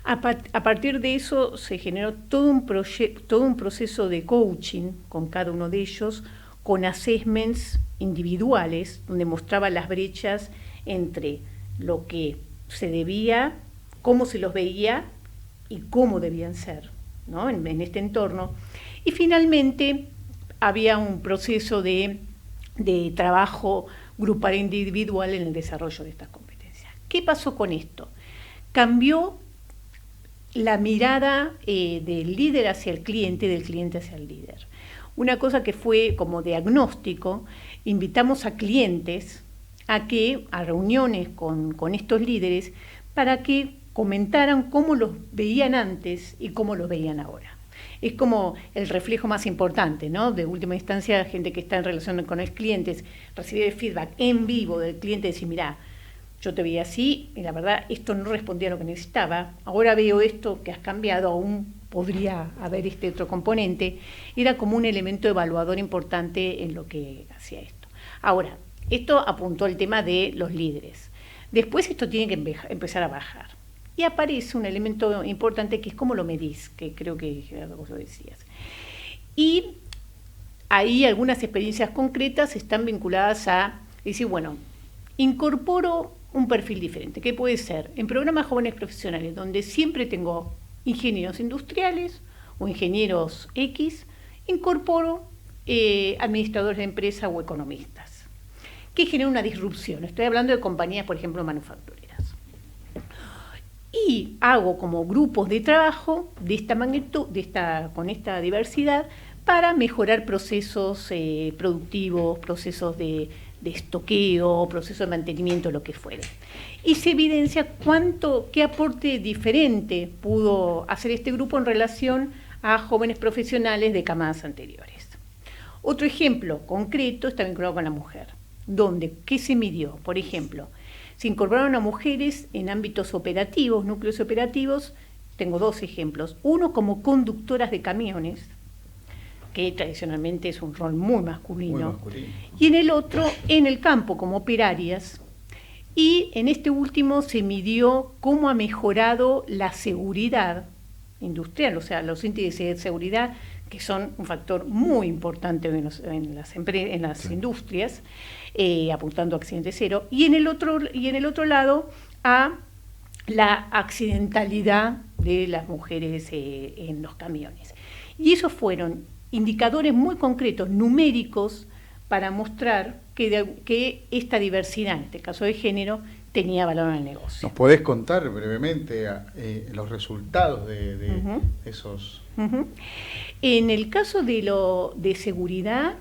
A partir de eso se generó todo un proceso de coaching con cada uno de ellos, con assessments individuales, donde mostraba las brechas entre lo que se debía, cómo se los veía y cómo debían ser, ¿no? en este entorno. Y finalmente había un proceso de trabajo grupal e individual en el desarrollo de estas competencias. ¿Qué pasó con esto? Cambió la mirada del líder hacia el cliente y del cliente hacia el líder. Una cosa que fue como diagnóstico, invitamos a clientes a reuniones con estos líderes para que comentaran cómo los veían antes y cómo los veían ahora. Es como el reflejo más importante, ¿no? De última instancia, gente que está en relación con los clientes, recibir el feedback en vivo del cliente y decir, mirá, yo te veía así y la verdad esto no respondía a lo que necesitaba, ahora veo esto que has cambiado, aún podría haber este otro componente. Era como un elemento evaluador importante en lo que hacía esto. Ahora, esto apuntó al tema de los líderes. Después esto tiene que empezar a bajar. Y aparece un elemento importante que es cómo lo medís, que creo que Gerardo vos lo decías. Y ahí algunas experiencias concretas están vinculadas a decir, bueno, incorporo un perfil diferente. ¿Qué puede ser? En programas jóvenes profesionales, donde siempre tengo ingenieros industriales o ingenieros X, incorporo administradores de empresa o economistas, que genera una disrupción. Estoy hablando de compañías, por ejemplo, manufactureras. Y hago como grupos de trabajo de esta magnitud, con esta diversidad, para mejorar procesos productivos, procesos de estoqueo, procesos de mantenimiento, lo que fuere. Y se evidencia qué aporte diferente pudo hacer este grupo en relación a jóvenes profesionales de camadas anteriores. Otro ejemplo concreto está vinculado con la mujer, donde, ¿qué se midió? Por ejemplo, se incorporaron a mujeres en ámbitos operativos, núcleos operativos. Tengo dos ejemplos. Uno como conductoras de camiones, que tradicionalmente es un rol muy masculino. Y en el otro, en el campo, como operarias. Y en este último se midió cómo ha mejorado la seguridad industrial, o sea, los índices de seguridad, que son un factor muy importante en las industrias, apuntando a accidente cero, y en el otro lado a la accidentalidad de las mujeres en los camiones. Y esos fueron indicadores muy concretos, numéricos, para mostrar que esta diversidad, en este caso de género, tenía valor en el negocio. ¿Nos podés contar brevemente los resultados de esos? En el caso de seguridad,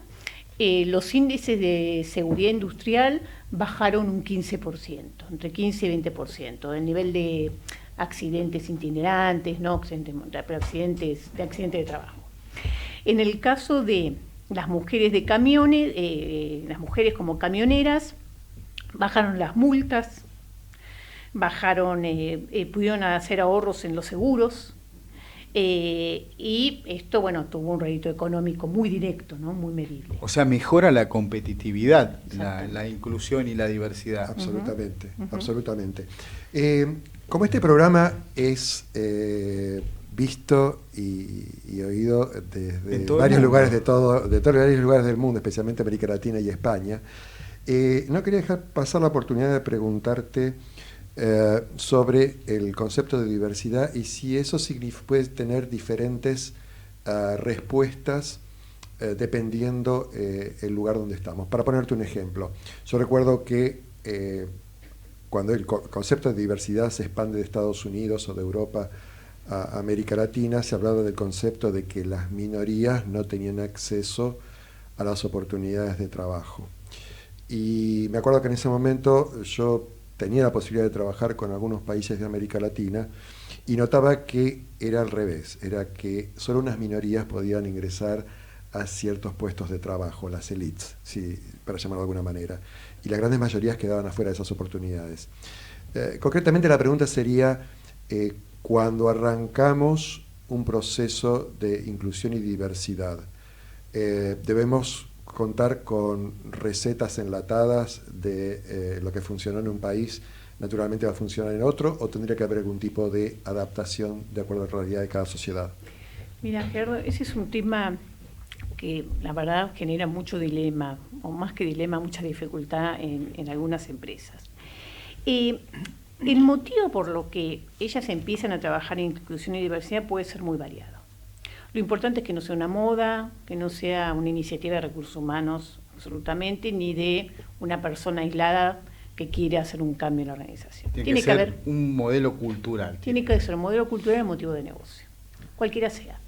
los índices de seguridad industrial bajaron un 15%, entre 15 y 20%. El nivel de accidentes itinerantes, no accidentes, pero accidentes de trabajo. En el caso de las mujeres de camiones, las mujeres como camioneras, bajaron las multas, pudieron hacer ahorros en los seguros, y esto, bueno, tuvo un rédito económico muy directo, ¿no? Muy medible. O sea, mejora la competitividad, la inclusión y la diversidad. Absolutamente, absolutamente. Como este programa es visto y oído desde varios lugares de todos varios lugares del mundo, especialmente América Latina y España, no quería dejar pasar la oportunidad de preguntarte sobre el concepto de diversidad y si eso puede tener diferentes respuestas dependiendo el lugar donde estamos. Para ponerte un ejemplo, yo recuerdo que cuando el concepto de diversidad se expande de Estados Unidos o de Europa a América Latina, se hablaba del concepto de que las minorías no tenían acceso a las oportunidades de trabajo. Y me acuerdo que en ese momento yo tenía la posibilidad de trabajar con algunos países de América Latina y notaba que era al revés, era que solo unas minorías podían ingresar a ciertos puestos de trabajo, las élites, sí, para llamarlo de alguna manera, y las grandes mayorías quedaban afuera de esas oportunidades. Concretamente la pregunta sería, cuando arrancamos un proceso de inclusión y diversidad, ¿debemos contar con recetas enlatadas de lo que funcionó en un país, naturalmente va a funcionar en otro, o tendría que haber algún tipo de adaptación de acuerdo a la realidad de cada sociedad? Mira, Gerardo, ese es un tema que la verdad genera mucho dilema, o más que dilema, mucha dificultad en algunas empresas. El motivo por lo que ellas empiezan a trabajar en inclusión y diversidad puede ser muy variado. Lo importante es que no sea una moda, que no sea una iniciativa de recursos humanos, absolutamente, ni de una persona aislada que quiere hacer un cambio en la organización. Tiene que haber un modelo cultural. Tiene que ser un modelo cultural y motivo de negocio, cualquiera sea.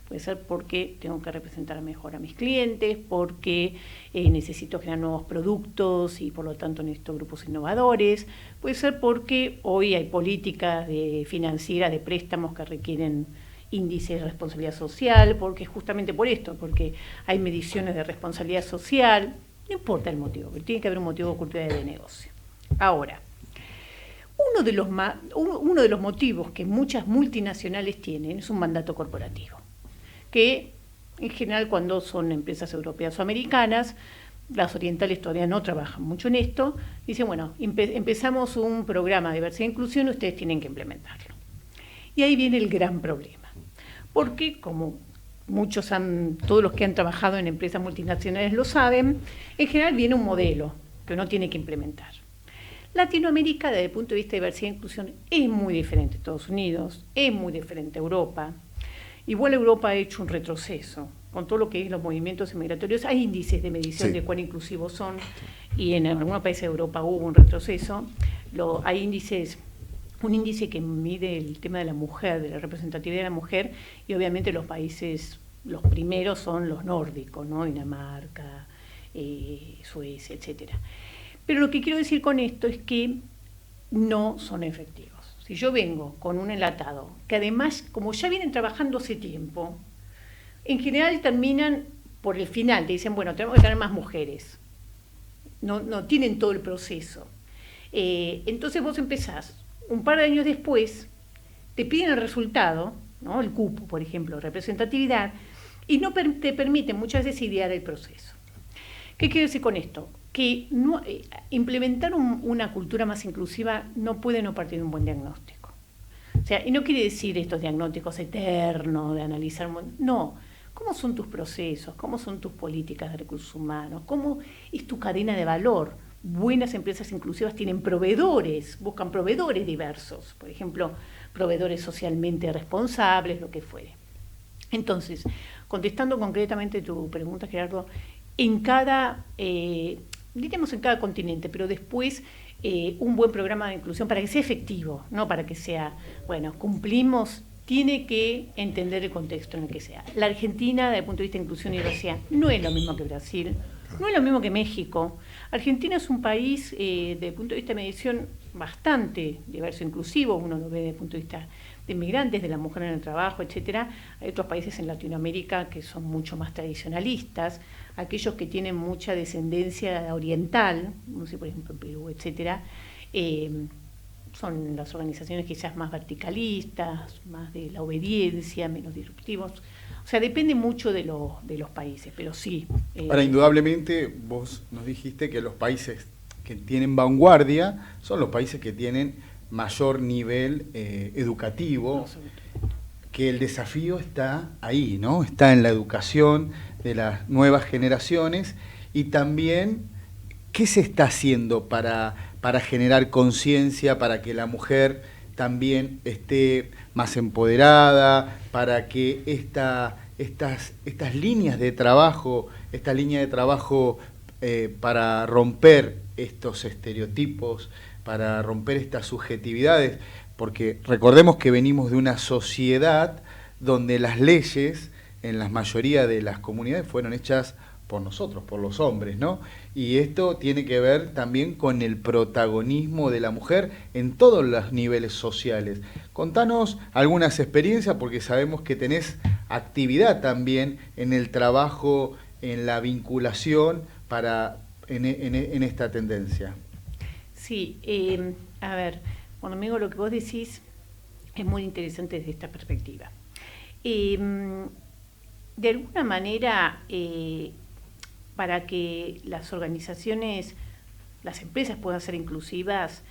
Puede ser porque tengo que representar mejor a mis clientes, porque necesito generar nuevos productos y por lo tanto necesito grupos innovadores. Puede ser porque hoy hay políticas financieras de préstamos que requieren índices de responsabilidad social, porque justamente por esto, porque hay mediciones de responsabilidad social. No importa el motivo, pero tiene que haber un motivo cultural de negocio. Ahora, uno de los motivos que muchas multinacionales tienen es un mandato corporativo, que en general cuando son empresas europeas o americanas, las orientales todavía no trabajan mucho en esto, dicen, bueno, empezamos un programa de diversidad e inclusión, ustedes tienen que implementarlo. Y ahí viene el gran problema, porque como todos los que han trabajado en empresas multinacionales lo saben, en general viene un modelo que uno tiene que implementar. Latinoamérica, desde el punto de vista de diversidad e inclusión, es muy diferente a Estados Unidos, es muy diferente a Europa. Igual Europa ha hecho un retroceso con todo lo que es los movimientos migratorios. Hay índices de medición de cuán inclusivos son, y en algunos países de Europa hubo un retroceso. Hay índices, un índice que mide el tema de la mujer, de la representatividad de la mujer, y obviamente los países, los primeros son los nórdicos, ¿no? Dinamarca, Suecia, etcétera. Pero lo que quiero decir con esto es que no son efectivos. Si yo vengo con un enlatado, que además, como ya vienen trabajando hace tiempo, en general terminan por el final, te dicen, bueno, tenemos que tener más mujeres. No tienen todo el proceso. Entonces vos empezás, un par de años después, te piden el resultado, ¿no? El cupo, por ejemplo, representatividad, y no te permiten muchas veces idear el proceso. ¿Qué quiero decir con esto? Que implementar una cultura más inclusiva no puede no partir de un buen diagnóstico. O sea, y no quiere decir estos diagnósticos eternos de analizar, no. ¿Cómo son tus procesos? ¿Cómo son tus políticas de recursos humanos? ¿Cómo es tu cadena de valor? Buenas empresas inclusivas tienen proveedores, buscan proveedores diversos, por ejemplo, proveedores socialmente responsables, lo que fuere. Entonces, contestando concretamente tu pregunta, Gerardo, en cada continente, pero después un buen programa de inclusión para que sea efectivo, no para que sea, bueno, cumplimos, tiene que entender el contexto en el que sea. La Argentina, desde el punto de vista de inclusión y diversidad, no es lo mismo que Brasil, No es lo mismo que México. Argentina es un país, desde el punto de vista de medición, bastante diverso, inclusivo. Uno lo ve desde el punto de vista de inmigrantes, de la mujer en el trabajo, etcétera. Hay otros países en Latinoamérica que son mucho más tradicionalistas, aquellos que tienen mucha descendencia oriental, no sé, por ejemplo, en Perú, etcétera, son las organizaciones quizás más verticalistas, más de la obediencia, menos disruptivos. O sea, depende mucho de los países, pero sí. Ahora, indudablemente, vos nos dijiste que los países que tienen vanguardia son los países que tienen mayor nivel educativo, que el desafío está ahí, ¿no? Está en la educación de las nuevas generaciones y también qué se está haciendo para generar conciencia, para que la mujer también esté más empoderada, para que estas líneas de trabajo, para romper estos estereotipos, para romper estas subjetividades, porque recordemos que venimos de una sociedad donde las leyes en la mayoría de las comunidades fueron hechas por nosotros, por los hombres, ¿no? Y esto tiene que ver también con el protagonismo de la mujer en todos los niveles sociales. Contanos algunas experiencias, porque sabemos que tenés actividad también en el trabajo, en la vinculación en esta tendencia. Sí, a ver, cuando me digo lo que vos decís, es muy interesante desde esta perspectiva. De alguna manera, para que las organizaciones, las empresas puedan ser inclusivas,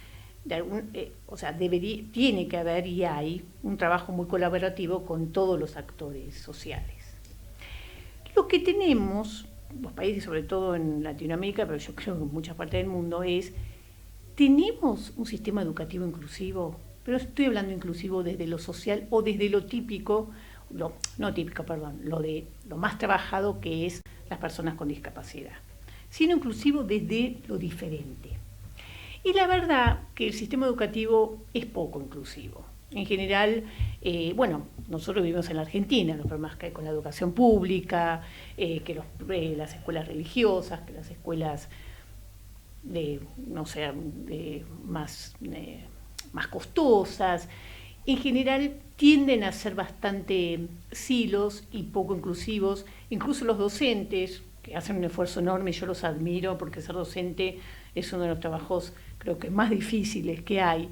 tiene que haber y hay un trabajo muy colaborativo con todos los actores sociales. Lo que tenemos, los países, sobre todo en Latinoamérica, pero yo creo que en muchas partes del mundo, tenemos un sistema educativo inclusivo, pero estoy hablando inclusivo desde lo social o desde lo típico, lo más trabajado, que es las personas con discapacidad, sino inclusivo desde lo diferente. Y la verdad que el sistema educativo es poco inclusivo. En general, nosotros vivimos en la Argentina, los problemas que hay con la educación pública, las escuelas religiosas, que las escuelas más costosas, en general tienden a ser bastante silos y poco inclusivos. Incluso los docentes, que hacen un esfuerzo enorme, yo los admiro, porque ser docente es uno de los trabajos, creo que más difíciles que hay,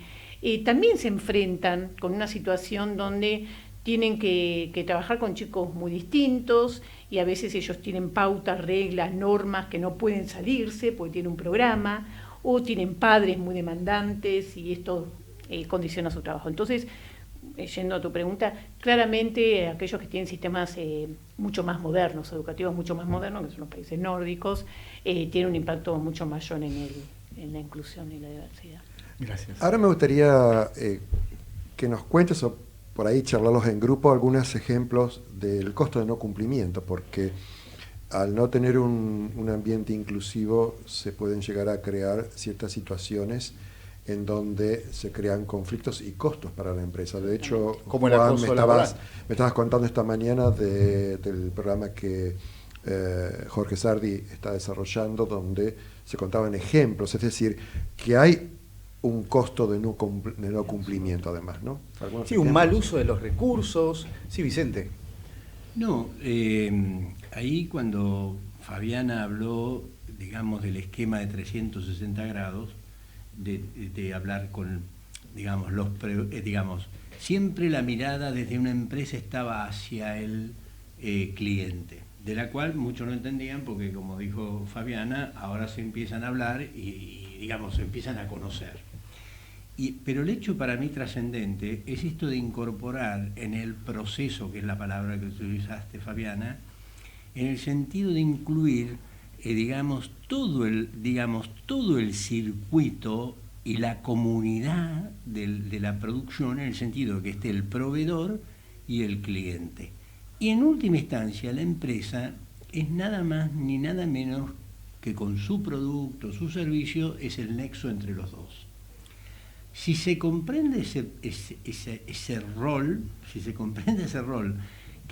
también se enfrentan con una situación donde tienen que trabajar con chicos muy distintos, y a veces ellos tienen pautas, reglas, normas que no pueden salirse porque tienen un programa, o tienen padres muy demandantes y esto condiciona su trabajo. Entonces, yendo a tu pregunta, claramente aquellos que tienen sistemas mucho más modernos, educativos mucho más modernos, que son los países nórdicos, tienen un impacto mucho mayor en la inclusión y la diversidad. Gracias. Ahora me gustaría que nos cuentes, o por ahí charlarlos en grupo, algunos ejemplos del costo de no cumplimiento, porque al no tener un ambiente inclusivo se pueden llegar a crear ciertas situaciones en donde se crean conflictos y costos para la empresa. De hecho, como Juan, me estabas contando esta mañana del programa que Jorge Sardi está desarrollando, donde se contaban ejemplos, es decir, que hay un costo de no cumplimiento además, ¿no? Sí, un mal uso de los recursos. Sí, Vicente. No, ahí cuando Fabiana habló, digamos, del esquema de 360 grados, de hablar con, digamos, siempre la mirada desde una empresa estaba hacia el cliente, de la cual muchos no entendían, porque como dijo Fabiana, ahora se empiezan a hablar y digamos, se empiezan a conocer. Pero el hecho para mí trascendente es esto de incorporar en el proceso, que es la palabra que utilizaste, Fabiana, en el sentido de incluir todo el circuito y la comunidad de la producción, en el sentido de que esté el proveedor y el cliente. Y en última instancia, la empresa es nada más ni nada menos que con su producto, su servicio, es el nexo entre los dos. Si se comprende ese rol,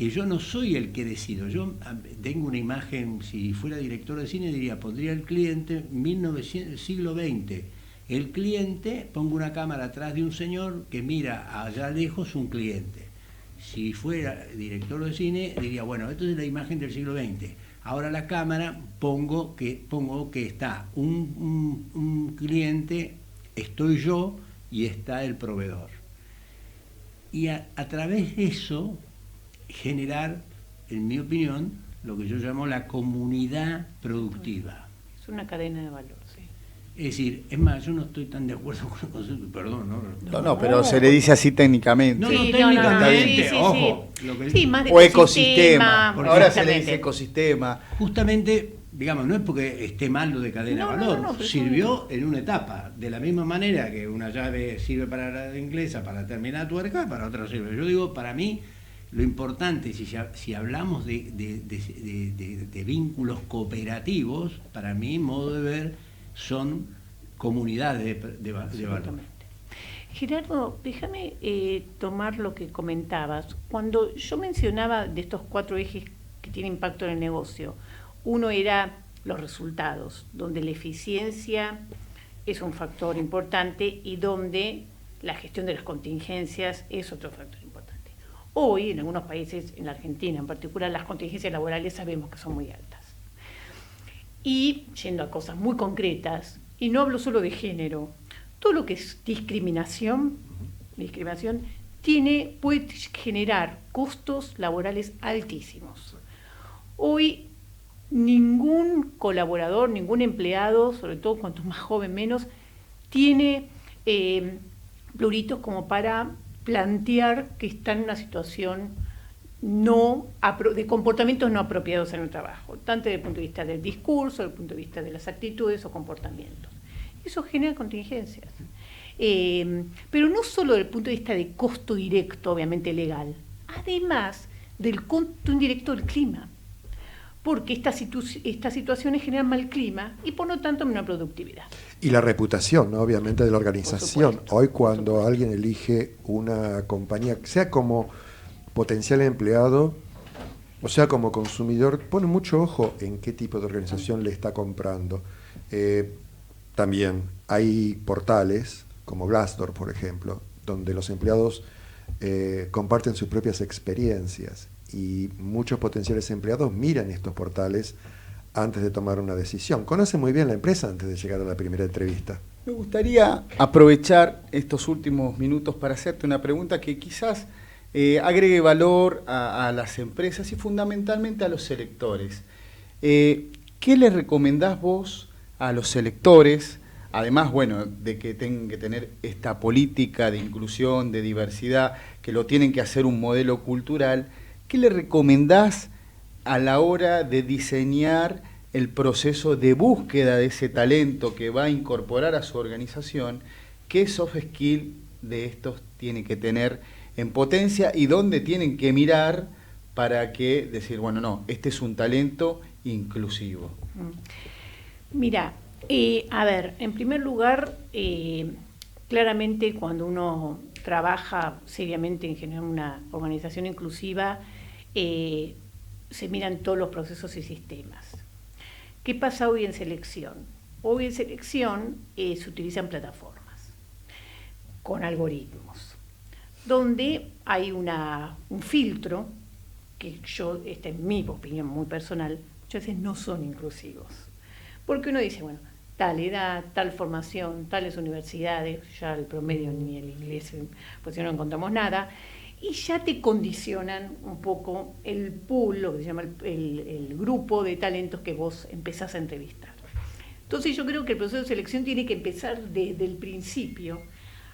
que yo no soy el que decido. Yo tengo una imagen, si fuera director de cine diría, pondría el cliente, siglo XX. El cliente, pongo una cámara atrás de un señor que mira allá lejos un cliente. Si fuera director de cine diría, bueno, esto es la imagen del siglo XX. Ahora la cámara pongo que está un cliente, estoy yo y está el proveedor. Y a través de eso generar, en mi opinión, lo que yo llamo la comunidad productiva. Es una cadena de valor, sí. Es decir, es más, yo no estoy tan de acuerdo con el concepto, perdón, ¿no? No, pero se le dice así técnicamente. No, técnicamente, sí, ojo. sí. Lo que Sí, más de o ecosistema. Ahora se le dice exactamente. ecosistema. Justamente, digamos, no es porque esté mal lo de cadena de valor, pero sirvió en una etapa, de la misma manera que una llave sirve para la inglesa, para terminar tuerca, para otra sirve. Yo digo, para mí, lo importante, si hablamos de vínculos cooperativos, para mí, modo de ver, son comunidades de valor. Gerardo, déjame tomar lo que comentabas. Cuando yo mencionaba de estos 4 ejes que tienen impacto en el negocio, uno era los resultados, donde la eficiencia es un factor importante y donde la gestión de las contingencias es otro factor importante. Hoy, en algunos países, en la Argentina en particular, las contingencias laborales sabemos que son muy altas. Y, yendo a cosas muy concretas, y no hablo solo de género, todo lo que es discriminación puede generar costos laborales altísimos. Hoy, ningún colaborador, ningún empleado, sobre todo cuanto más joven menos, tiene pluritos como para plantear que está en una situación de comportamientos no apropiados en el trabajo, tanto desde el punto de vista del discurso, desde el punto de vista de las actitudes o comportamientos. Eso genera contingencias. Pero no solo desde el punto de vista de costo directo, obviamente legal, además del costo indirecto del clima, porque estas situaciones generan mal clima y por lo tanto menor productividad. Y la reputación, ¿no? Obviamente, de la organización. Hoy cuando alguien elige una compañía, sea como potencial empleado o sea como consumidor, pone mucho ojo en qué tipo de organización le está comprando. También hay portales como Glassdoor, por ejemplo, donde los empleados comparten sus propias experiencias y muchos potenciales empleados miran estos portales antes de tomar una decisión. Conocen muy bien la empresa antes de llegar a la primera entrevista. Me gustaría aprovechar estos últimos minutos para hacerte una pregunta que quizás agregue valor a las empresas y fundamentalmente a los selectores. ¿Qué le recomendás vos a los selectores? Además, bueno, de que tengan que tener esta política de inclusión, de diversidad, que lo tienen que hacer un modelo cultural. ¿Qué le recomendás a la hora de diseñar el proceso de búsqueda de ese talento que va a incorporar a su organización? ¿Qué soft skill de estos tiene que tener en potencia y dónde tienen que mirar para que decir, bueno, no, este es un talento inclusivo? Mira, a ver, en primer lugar, claramente cuando uno trabaja seriamente en generar una organización inclusiva, se miran todos los procesos y sistemas. ¿Qué pasa hoy en selección? Hoy en selección se utilizan plataformas con algoritmos, donde hay un filtro que esta es mi opinión muy personal, muchas veces no son inclusivos. Porque uno dice, bueno, tal edad, tal formación, tales universidades, ya el promedio ni el inglés, pues ya no encontramos nada, y ya te condicionan un poco el pool, lo que se llama el grupo de talentos que vos empezás a entrevistar. Entonces yo creo que el proceso de selección tiene que empezar desde el principio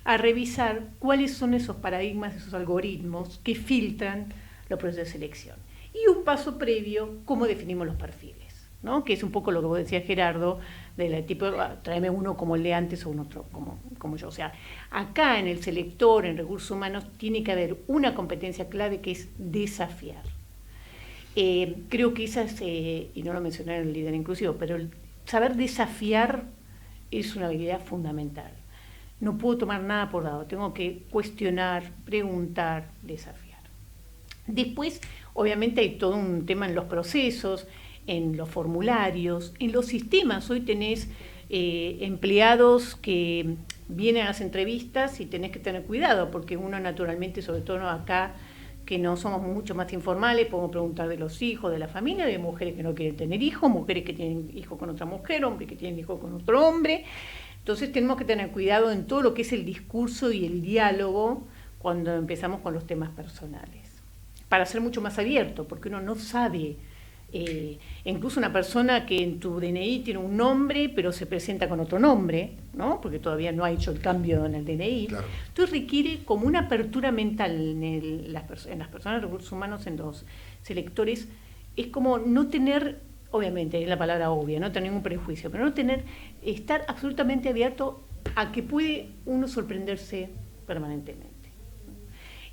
a revisar cuáles son esos paradigmas, esos algoritmos que filtran los procesos de selección. Y un paso previo, cómo definimos los perfiles, ¿no? Que es un poco lo que vos decías, Gerardo, del tipo, tráeme uno como el de antes o un otro como yo. O sea, acá en el selector, en recursos humanos, tiene que haber una competencia clave que es desafiar. Creo que esa es, y no lo mencioné en el líder inclusivo, pero el saber desafiar es una habilidad fundamental. No puedo tomar nada por dado, tengo que cuestionar, preguntar, desafiar. Después, obviamente, hay todo un tema en los procesos, en los formularios, en los sistemas. Hoy tenés empleados que vienen a las entrevistas y tenés que tener cuidado, porque uno naturalmente, sobre todo acá, que no somos mucho más informales, podemos preguntar de los hijos, de la familia, de mujeres que no quieren tener hijos, mujeres que tienen hijos con otra mujer, hombres que tienen hijos con otro hombre. Entonces tenemos que tener cuidado en todo lo que es el discurso y el diálogo cuando empezamos con los temas personales, para ser mucho más abierto, porque uno no sabe, incluso una persona que en tu DNI tiene un nombre, pero se presenta con otro nombre, ¿no? Porque todavía no ha hecho el cambio en el DNI. Claro. Entonces requiere como una apertura mental en las personas de recursos humanos, en los selectores, es como no tener, obviamente es la palabra obvia, no tener ningún prejuicio, pero estar absolutamente abierto a que puede uno sorprenderse permanentemente.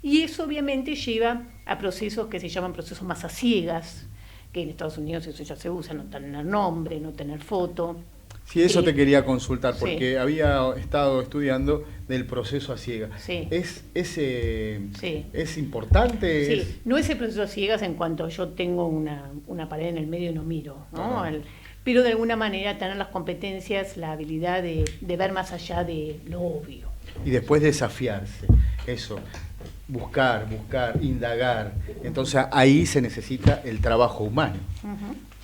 Y eso obviamente lleva a procesos que se llaman procesos más a ciegas, que en Estados Unidos eso ya se usa, no tener nombre, no tener foto. Sí, eso te quería consultar, porque había estado estudiando del proceso a ciegas. Sí. ¿Es importante? Sí, no es el proceso a ciegas en cuanto yo tengo una pared en el medio y no miro, ¿no? Pero de alguna manera tener las competencias, la habilidad de ver más allá de lo obvio. Y después desafiarse, eso. Buscar, indagar. Entonces ahí se necesita el trabajo humano.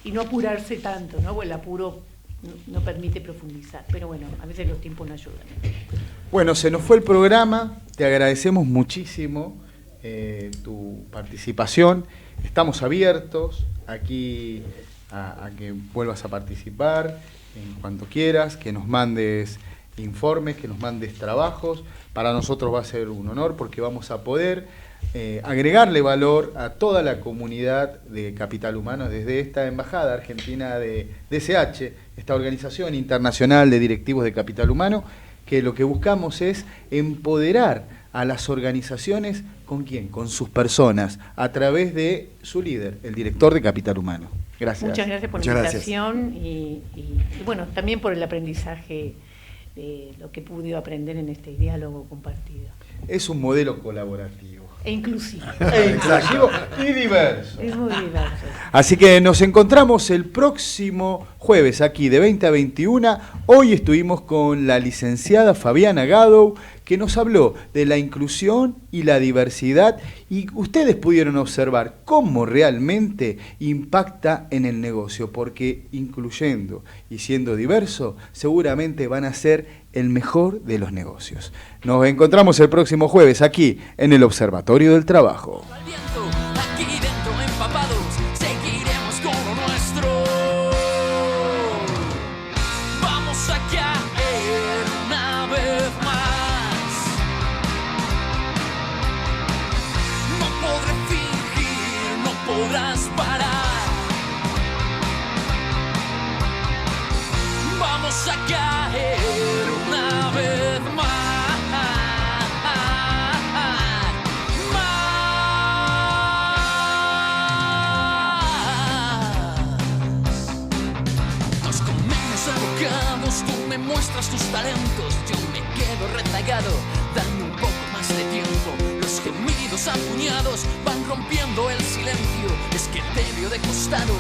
Y no apurarse tanto, ¿no? Porque el apuro no permite profundizar. Pero bueno, a veces los tiempos no ayudan. Bueno, se nos fue el programa. Te agradecemos muchísimo tu participación. Estamos abiertos aquí a que vuelvas a participar en cuanto quieras, que nos mandes informes, que nos mandes trabajos. Para nosotros va a ser un honor porque vamos a poder agregarle valor a toda la comunidad de Capital Humano desde esta Embajada Argentina de DSH, esta organización internacional de directivos de Capital Humano, que lo que buscamos es empoderar a las organizaciones, ¿con quién? Con sus personas, a través de su líder, el director de Capital Humano. Gracias. Muchas gracias por la invitación y bueno, también por el aprendizaje de lo que he podido aprender en este diálogo compartido. Es un modelo colaborativo. E inclusivo. Y diverso. Es muy diverso. Así que nos encontramos el próximo jueves aquí de 20 a 21. Hoy estuvimos con la licenciada Fabiana Gadow, que nos habló de la inclusión y la diversidad, y ustedes pudieron observar cómo realmente impacta en el negocio, porque incluyendo y siendo diverso, seguramente van a ser el mejor de los negocios. Nos encontramos el próximo jueves aquí en el Observatorio del Trabajo. Aquí dentro empapados, seguiremos con lo nuestro. Vamos a caer una vez más. No podré fingir, no podrás parar. Vamos a caer una vez más. Tú me muestras tus talentos, yo me quedo rezagado, dame un poco más de tiempo. Los gemidos apuñados van rompiendo el silencio, es que te veo de costado